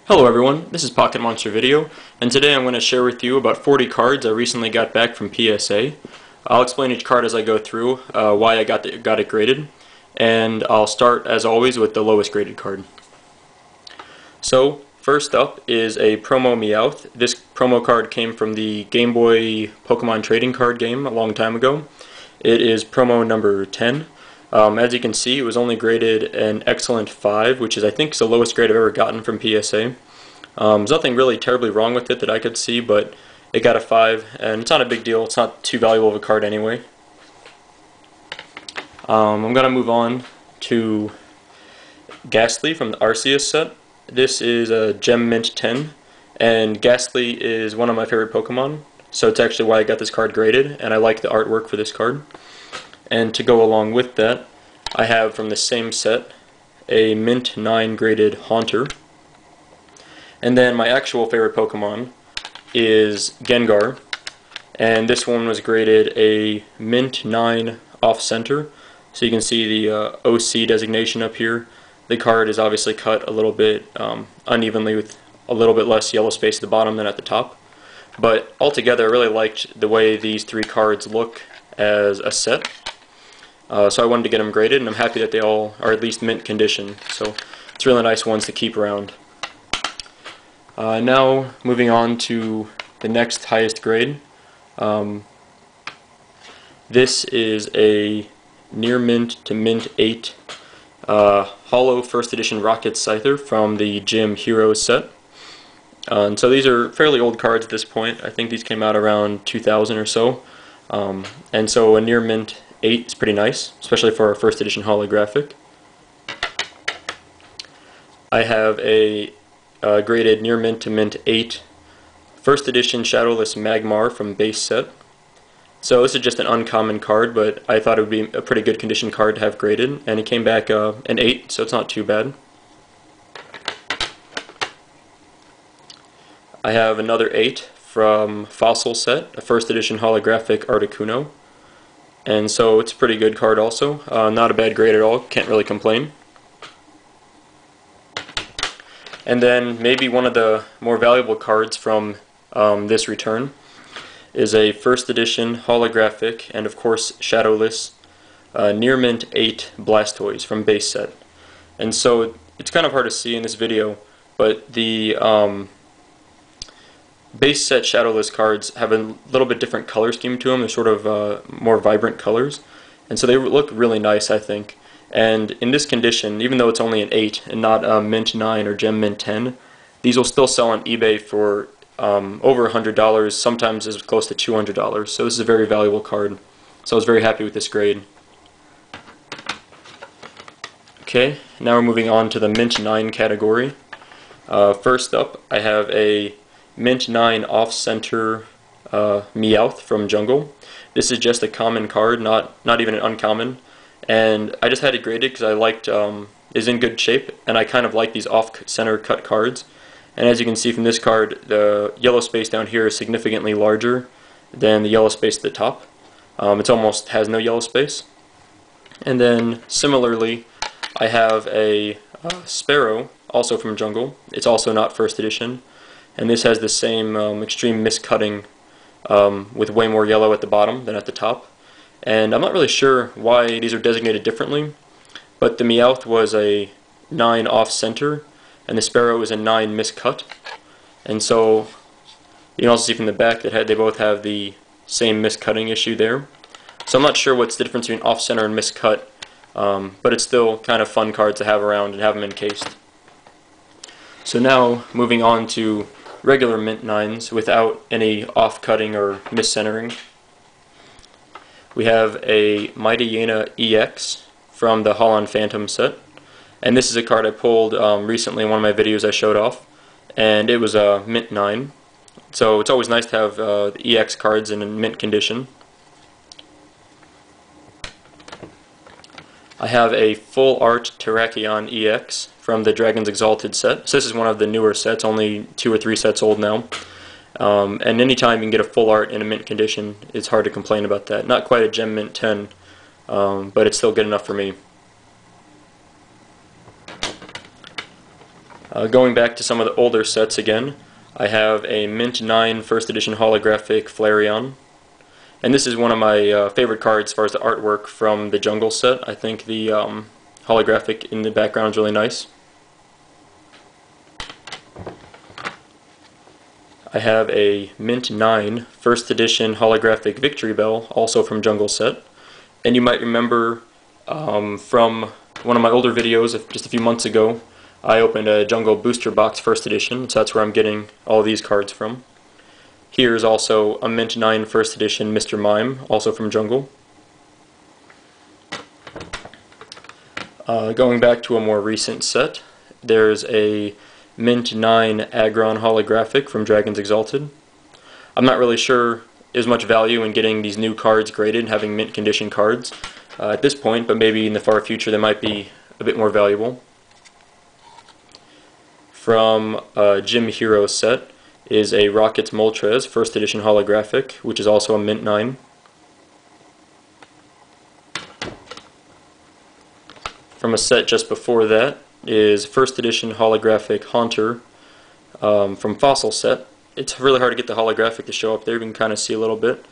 Hello everyone, this is Pocket Monster Video, and today I'm going to share with you about 40 cards I recently got back from PSA. I'll explain each card as I go through, why I got it graded, and I'll start as always with the lowest graded card. So, first up is a promo Meowth. This promo card came from the Game Boy Pokémon trading card game a long time ago. It is promo number 10. As you can see, it was only graded an excellent 5, which is I think the lowest grade I've ever gotten from PSA. There's nothing really terribly wrong with it that I could see, but it got a 5, and it's not a big deal. It's not too valuable of a card anyway. I'm going to move on to Ghastly from the Arceus set. This is a Gem Mint 10, and Ghastly is one of my favorite Pokemon, so it's actually why I got this card graded, and I like the artwork for this card. And to go along with that, I have from the same set a Mint 9 graded Haunter. And then my actual favorite Pokemon is Gengar, and this one was graded a Mint 9 off-center. So you can see the OC designation up here. The card is obviously cut a little bit unevenly with a little bit less yellow space at the bottom than at the top. But altogether I really liked the way these three cards look as a set. So I wanted to get them graded, and I'm happy that they all are at least mint condition. So it's really nice ones to keep around. Now moving on to the next highest grade. This is a near mint to mint 8 Holo First Edition Rocket Scyther from the Gym Heroes set. And so these are fairly old cards at this point. I think these came out around 2000 or so. And so a near mint 8 is pretty nice, especially for our first edition holographic. I have a graded near mint to mint 8 first edition Shadowless Magmar from base set. So this is just an uncommon card, but I thought it would be a pretty good condition card to have graded, and it came back an 8, so it's not too bad. I have another 8 from Fossil set, a first edition holographic Articuno. And so it's a pretty good card also. Not a bad grade at all, can't really complain. And then maybe one of the more valuable cards from this return is a first edition holographic and of course shadowless near mint 8 Blastoise from base set. And so it's kind of hard to see in this video, but the base set shadowless cards have a little bit different color scheme to them. They're sort of more vibrant colors, and so they look really nice, I think. And in this condition, even though it's only an 8 and not a mint 9 or gem mint 10, these will still sell on eBay for over $100, sometimes as close to $200. So this is a very valuable card. So I was very happy with this grade. Okay, now we're moving on to the mint 9 category. First up, I have a Mint 9 off-center Meowth from Jungle. This is just a common card, not even an uncommon. And I just had it graded because I liked is in good shape, and I kind of like these off-center cut cards. And as you can see from this card, the yellow space down here is significantly larger than the yellow space at the top. It almost has no yellow space. And then similarly, I have a Sparrow, also from Jungle. It's also not first edition. And this has the same extreme miscutting with way more yellow at the bottom than at the top. And I'm not really sure why these are designated differently, but the Meowth was a 9 off-center, and the Sparrow is a 9 miscut. And so you can also see from the back that they both have the same miscutting issue there. So I'm not sure what's the difference between off-center and miscut, but it's still kind of fun cards to have around and have them encased. So now moving on to regular mint 9s without any off-cutting or mis-centering. We have a Mighty Yena EX from the Holon Phantom set, and this is a card I pulled recently in one of my videos I showed off, and it was a mint 9. So it's always nice to have the EX cards in mint condition. I have a full art Terrakion EX from the Dragon's Exalted set. So this is one of the newer sets, only 2 or 3 sets old now. And anytime you can get a full art in a mint condition, it's hard to complain about that. Not quite a Gem Mint 10, but it's still good enough for me. Going back to some of the older sets again, I have a Mint 9 First Edition holographic Flareon. And this is one of my favorite cards as far as the artwork from the Jungle set. I think the holographic in the background is really nice. I have a Mint 9 First Edition holographic Victory Bell, also from Jungle set. And you might remember from one of my older videos just a few months ago, I opened a Jungle Booster Box First Edition, so that's where I'm getting all these cards from. Here is also a Mint 9 First Edition Mr. Mime, also from Jungle. Going back to a more recent set, there's a Mint 9 Aggron holographic from Dragons Exalted. I'm not really sure there's much value in getting these new cards graded and having mint condition cards at this point, but maybe in the far future they might be a bit more valuable. From a Gym Hero set is a Rockets Moltres First Edition holographic, which is also a Mint 9. From a set just before that is First Edition holographic Haunter from Fossil set. It's really hard to get the holographic to show up there. You can kind of see a little bit.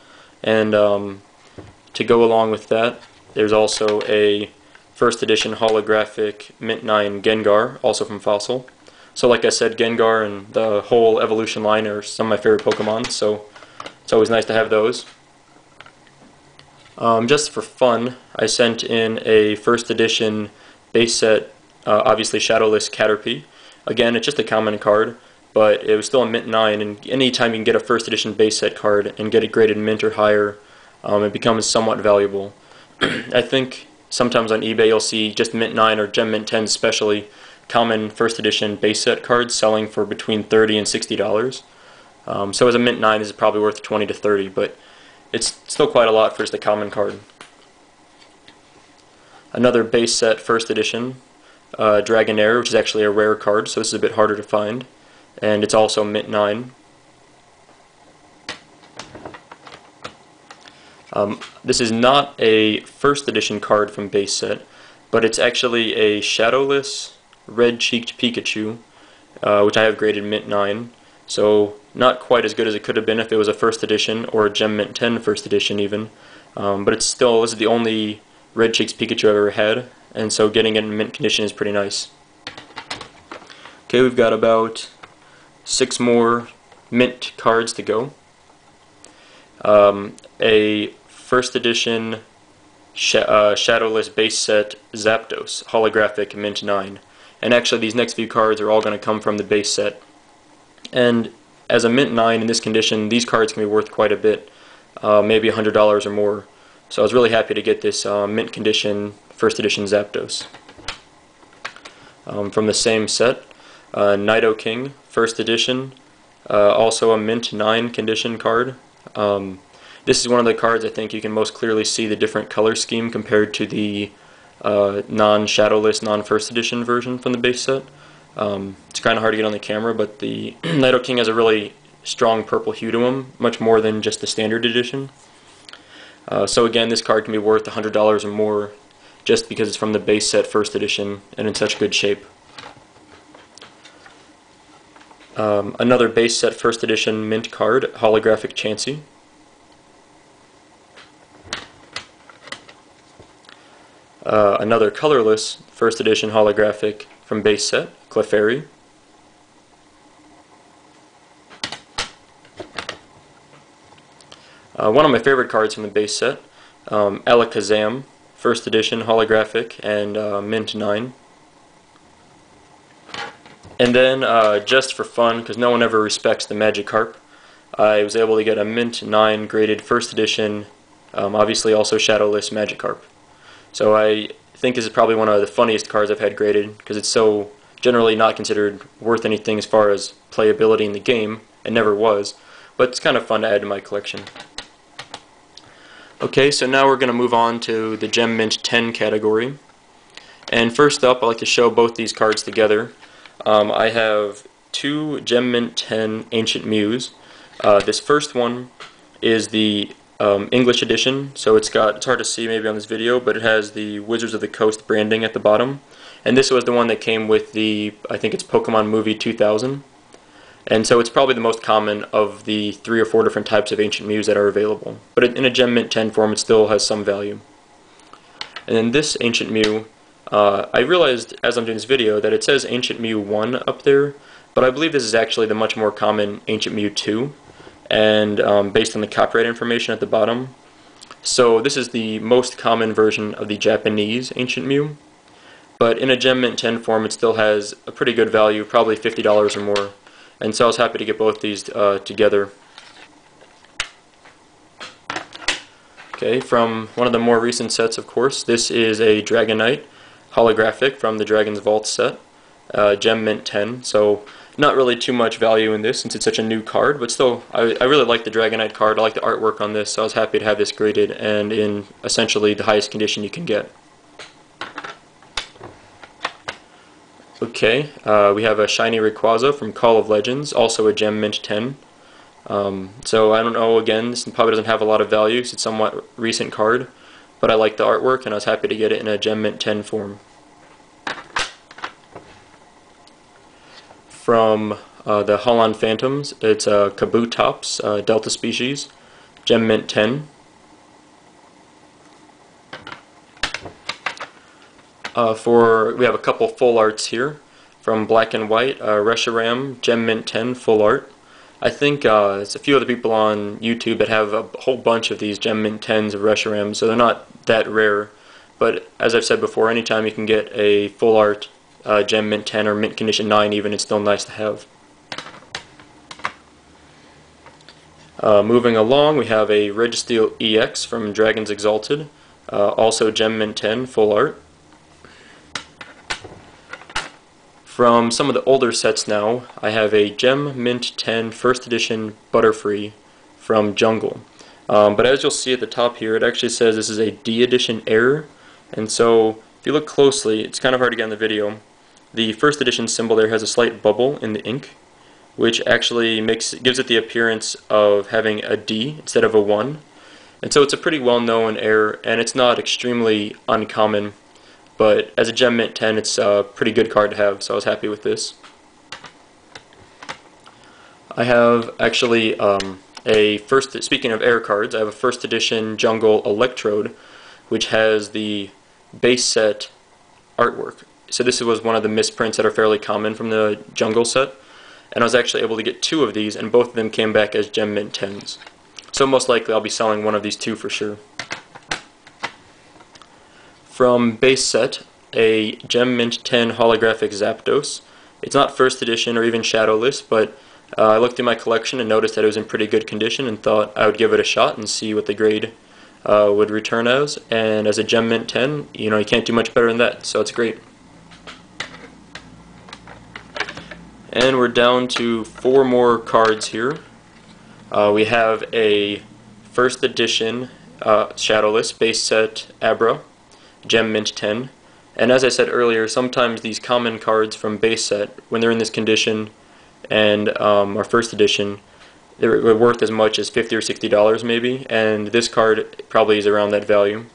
And to go along with that, there's also a First Edition holographic Mint 9 Gengar, also from Fossil. So like I said, Gengar and the whole evolution line are some of my favorite Pokemon, so it's always nice to have those. Just for fun, I sent in a First Edition base set, obviously Shadowless Caterpie. Again, it's just a common card, but it was still a Mint 9, and anytime you can get a First Edition base set card and get it graded Mint or higher, it becomes somewhat valuable. I think sometimes on eBay you'll see just Mint 9 or Gem Mint 10 especially, common First Edition base set cards selling for between $30 and $60. So as a Mint 9, this is probably worth $20 to $30, but it's still quite a lot for just a common card. Another base set First Edition, Dragonair, which is actually a rare card, so this is a bit harder to find, and it's also Mint 9. This is not a First Edition card from base set, but it's actually a Shadowless Red-Cheeked Pikachu, which I have graded Mint 9, so not quite as good as it could have been if it was a First Edition or a Gem Mint 10 First Edition even, but it's still, this is the only Red-Cheeked Pikachu I've ever had, and so getting it in mint condition is pretty nice. Okay, we've got about 6 more mint cards to go. A First Edition Shadowless base set Zapdos holographic Mint 9. And actually these next few cards are all going to come from the base set. And as a Mint 9 in this condition, these cards can be worth quite a bit, maybe $100 or more. So I was really happy to get this mint condition First Edition Zapdos. From the same set, Nidoking First Edition, also a Mint 9 condition card. This is one of the cards I think you can most clearly see the different color scheme compared to the non-Shadowless, non-First Edition version from the base set. It's kind of hard to get on the camera, but the Nidoking has a really strong purple hue to him, much more than just the standard edition. So again, this card can be worth $100 or more just because it's from the base set First Edition and in such good shape. Another base set First Edition mint card, holographic Chansey. Another colorless First Edition holographic from base set, Clefairy. One of my favorite cards from the base set, Alakazam, First Edition holographic and Mint 9. And then, just for fun, because no one ever respects the Magikarp, I was able to get a Mint 9 graded First Edition, obviously also Shadowless Magikarp. So I think this is probably one of the funniest cards I've had graded, because it's so generally not considered worth anything as far as playability in the game, and never was, but it's kind of fun to add to my collection. Okay, so now we're going to move on to the Gem Mint 10 category. And first up, I'd like to show both these cards together. I have 2 Gem Mint 10 Ancient Mews. This first one is the English edition, so it's hard to see maybe on this video, but it has the Wizards of the Coast branding at the bottom. and this was the one that came with the, I think it's Pokemon Movie 2000. And so it's probably the most common of the 3 or 4 different types of Ancient Mews that are available. But in a Gem Mint 10 form, it still has some value. And then this Ancient Mew, I realized as I'm doing this video that it says Ancient Mew 1 up there, but I believe this is actually the much more common Ancient Mew 2, and based on the copyright information at the bottom. So this is the most common version of the Japanese Ancient Mew, but in a Gem Mint 10 form it still has a pretty good value, probably $50 or more. And so I was happy to get both these together. Okay, from one of the more recent sets, of course, this is a Dragonite holographic from the Dragon's Vault set, Gem Mint 10. So not really too much value in this since it's such a new card, but still, I really like the Dragonite card. I like the artwork on this, so I was happy to have this graded and in essentially the highest condition you can get. Okay, we have a shiny Rayquaza from Call of Legends, also a Gem Mint 10. So I don't know, again, this probably doesn't have a lot of value, it's a somewhat recent card, but I like the artwork and I was happy to get it in a Gem Mint 10 form. From the Holon Phantoms, it's a Kabutops, Delta species, Gem Mint 10. We have a couple full arts here from Black and White, Reshiram, Gem Mint 10 full art. I think there's a few other people on YouTube that have a whole bunch of these Gem Mint 10s of Reshiram, so they're not that rare. But as I've said before, anytime you can get a full art Gem Mint 10 or Mint Condition 9 even, it's still nice to have. Moving along, we have a Registeel EX from Dragons Exalted, also Gem Mint 10 full art. From some of the older sets now, I have a Gem Mint 10 First Edition Butterfree from Jungle. But as you'll see at the top here, it actually says this is a D Edition error, and so if you look closely, it's kind of hard to get in the video. The First Edition symbol there has a slight bubble in the ink, which actually gives it the appearance of having a D instead of a 1. And so it's a pretty well-known error, and it's not extremely uncommon. But as a Gem Mint 10, it's a pretty good card to have, so I was happy with this. I have actually speaking of error cards, I have a First Edition Jungle Electrode, which has the base set artwork. So this was one of the misprints that are fairly common from the Jungle set, and I was actually able to get 2 of these, and both of them came back as Gem Mint 10s. So most likely I'll be selling one of these 2 for sure. From base set, a Gem Mint 10 holographic Zapdos. It's not First Edition or even Shadowless, but I looked through my collection and noticed that it was in pretty good condition and thought I would give it a shot and see what the grade would return as. And as a Gem Mint 10, you can't do much better than that, so it's great. And we're down to 4 more cards here. We have a First Edition Shadowless base set Abra, Gem Mint 10. And as I said earlier, sometimes these common cards from base set, when they're in this condition and are First Edition, they're worth as much as $50 or $60 maybe, and this card probably is around that value,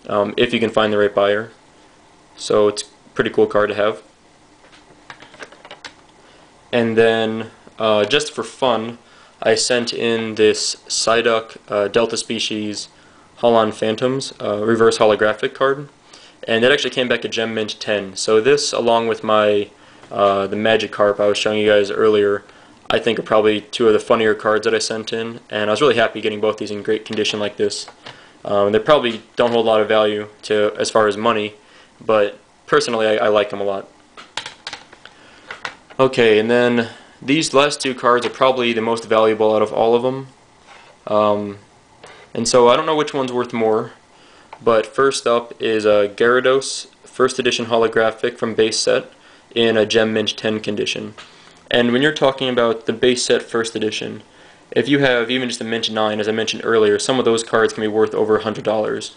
if you can find the right buyer. So it's a pretty cool card to have. And then, just for fun, I sent in this Psyduck Delta Species Holon Phantoms reverse holographic card, and it actually came back a Gem Mint 10. So this, along with my the Magikarp I was showing you guys earlier, I think are probably 2 of the funnier cards that I sent in, and I was really happy getting both these in great condition like this. They probably don't hold a lot of value as far as money, but personally I like them a lot. Okay, and then these last 2 cards are probably the most valuable out of all of them. And so I don't know which one's worth more, but first up is a Gyarados First Edition holographic from base set in a Gem Mint 10 condition. And when you're talking about the base set First Edition, if you have even just a Mint 9, as I mentioned earlier, some of those cards can be worth over $100.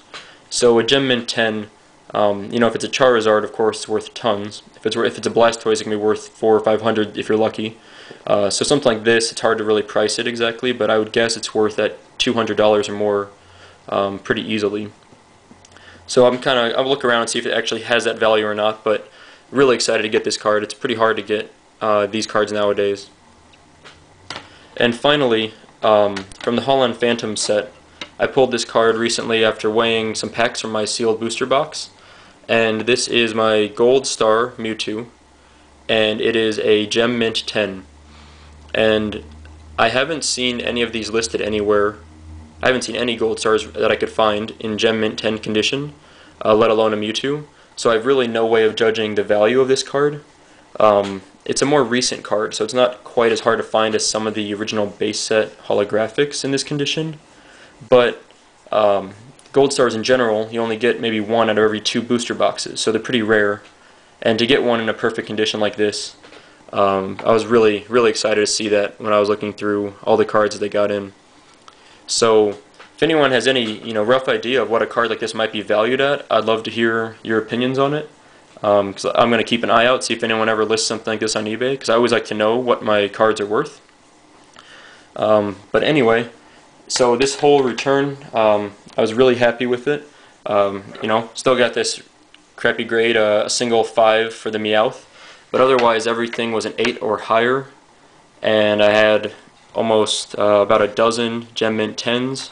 So a Gem Mint 10, if it's a Charizard, of course, it's worth tons. If it's a Blastoise, it can be worth $400 or $500 if you're lucky. So something like this, it's hard to really price it exactly, but I would guess it's worth at $200 or more pretty easily. So I'll look around and see if it actually has that value or not, but really excited to get this card. It's pretty hard to get these cards nowadays. And finally, from the Holland Phantom set, I pulled this card recently after weighing some packs from my sealed booster box. And this is my Gold Star Mewtwo, and it is a Gem Mint 10. And I haven't seen any of these listed anywhere. I haven't seen any Gold Stars that I could find in Gem Mint 10 condition, let alone a Mewtwo. So I have really no way of judging the value of this card. It's a more recent card, so it's not quite as hard to find as some of the original base set holographics in this condition. But Gold Stars in general, you only get maybe one out of every 2 booster boxes, so they're pretty rare. And to get one in a perfect condition like this, I was really excited to see that when I was looking through all the cards that they got in. So if anyone has any rough idea of what a card like this might be valued at, I'd love to hear your opinions on it. Because I'm going to keep an eye out, see if anyone ever lists something like this on eBay, because I always like to know what my cards are worth. But anyway, so this whole return, I was really happy with it. Still got this crappy grade, a single 5 for the Meowth, but otherwise everything was an 8 or higher, and I had almost about a dozen Gem Mint 10s,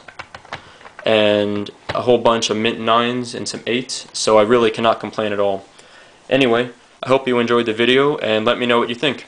and a whole bunch of Mint 9s and some 8s, so I really cannot complain at all. Anyway, I hope you enjoyed the video, and let me know what you think.